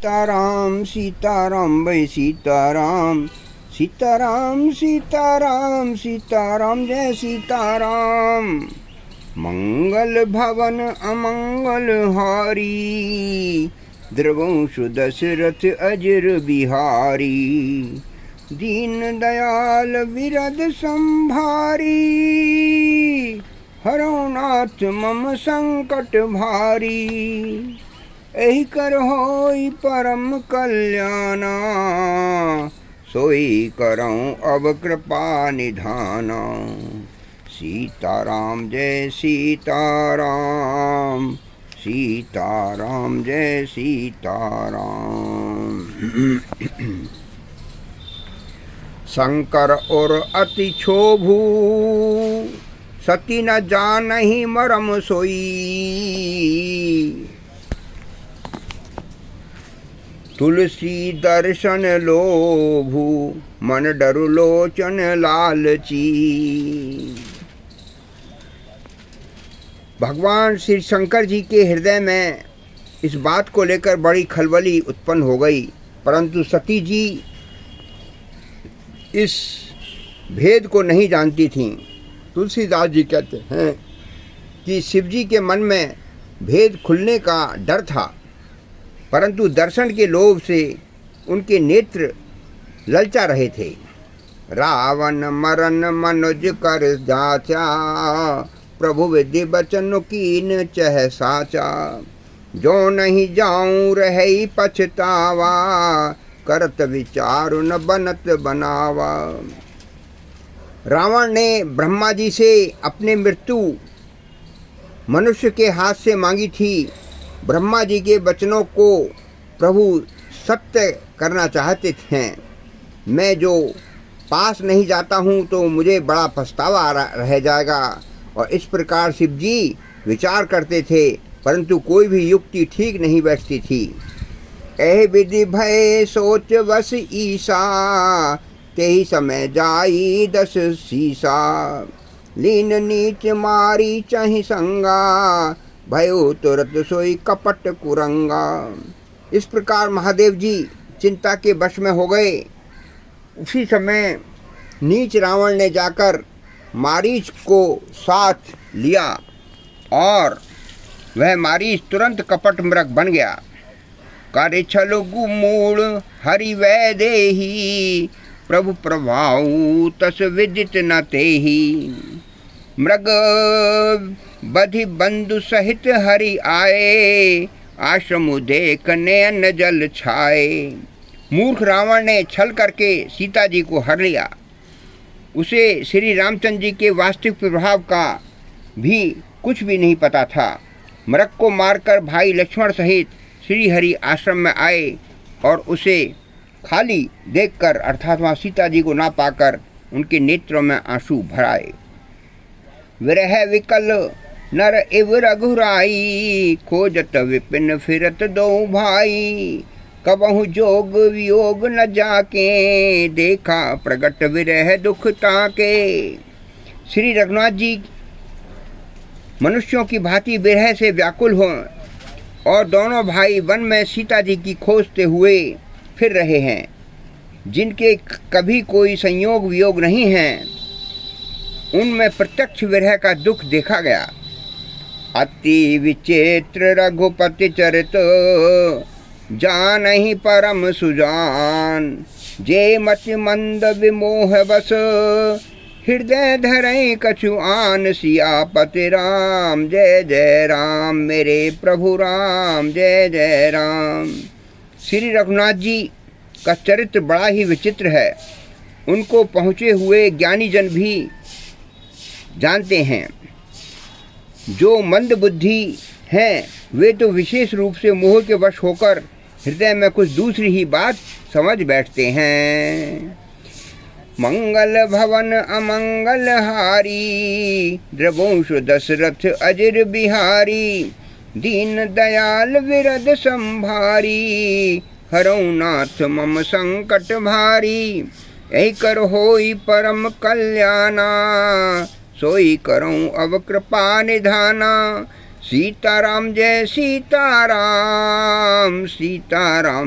सीताराम सीताराम भाई सीताराम सीताराम सीताराम सीताराम जय सीताराम। मंगल भवन अमंगल हारी द्रवंश दशरथ अजर बिहारी। दीन दयाल विरद संभारी हरौ नाथ मम संकट भारी। एहि कर होई परम कल्याणा सोई करऊं अब कृपा निधाना। सीताराम जय सीताराम सीताराम जय सीताराम। शंकर और अति क्षोभू सती न जानहि मरम सोई। तुलसी दर्शन लोभू मन डरु लोचन लालची। भगवान श्री शंकर जी के हृदय में इस बात को लेकर बड़ी खलबली उत्पन्न हो गई, परंतु सती जी इस भेद को नहीं जानती थीं। तुलसीदास जी कहते हैं कि शिव जी के मन में भेद खुलने का डर था, परंतु दर्शन के लोभ से उनके नेत्र ललचा रहे थे। रावण मरन मनुज कर जाचा प्रभु विधि बचन कीन चह साचा। जो नहीं जाऊं रहे पछतावा करत विचारु न बनत बनावा। रावण ने ब्रह्मा जी से अपनी मृत्यु मनुष्य के हाथ से मांगी थी। ब्रह्मा जी के वचनों को प्रभु सत्य करना चाहते थे। मैं जो पास नहीं जाता हूँ तो मुझे बड़ा पछतावा रह जाएगा, और इस प्रकार शिव जी विचार करते थे, परंतु कोई भी युक्ति ठीक नहीं बैठती थी। एह विधि भय सोच वस ईसा तेहि समय जाई दस सीसा। लीन नीच मारी चहि संगा भयो तुरत सोई कपट कुरंगा। इस प्रकार महादेव जी चिंता के वश में हो गए। उसी समय नीच रावण ने जाकर मारीच को साथ लिया और वह मारीच तुरंत कपट मृग बन गया। कार्य छल गुमूढ़ हरि वै देही प्रभु प्रभाव तस विदित न तेहि। मृग बधि बंधु सहित हरि आए आश्रम देख नयन जल छाए। मूर्ख रावण ने छल करके सीता जी को हर लिया। उसे श्री रामचंद्र जी के वास्तविक प्रभाव का भी कुछ भी नहीं पता था। मृग को मारकर भाई लक्ष्मण सहित श्री हरि आश्रम में आए और उसे खाली देखकर अर्थात वहाँ सीता जी को ना पाकर उनके नेत्रों में आंसू भर आए। विरह विकल नर इव रघुराई खोजत विपिन फिरत दो भाई। कबहु जोग वियोग न जाके देखा प्रगट विरह दुख ताके। श्री रघुनाथ जी मनुष्यों की भांति विरह से व्याकुल हो और दोनों भाई वन में सीता जी की खोजते हुए फिर रहे हैं। जिनके कभी कोई संयोग वियोग नहीं है, उनमें प्रत्यक्ष विरह का दुख देखा गया। अति विचित्र रघुपति चरित जानहि परम सुजान। जे मति मंद विमोह बस हृदय धरई कछु आन। सियापति राम जय जय राम मेरे प्रभु राम जय जय राम। श्री रघुनाथ जी का चरित्र बड़ा ही विचित्र है। उनको पहुँचे हुए ज्ञानी जन भी जानते हैं। जो मंद बुद्धि हैं वे तो विशेष रूप से मोह के वश होकर हृदय में कुछ दूसरी ही बात समझ बैठते हैं। मंगल भवन अमंगल हारी द्रवंश दशरथ अजर बिहारी। दीन दयाल विरद संभारी हरौ नाथ मम संकट भारी। यही कर होई परम कल्याणा सोई करऊं अब कृपा निधाना। सीताराम जय सीताराम सीताराम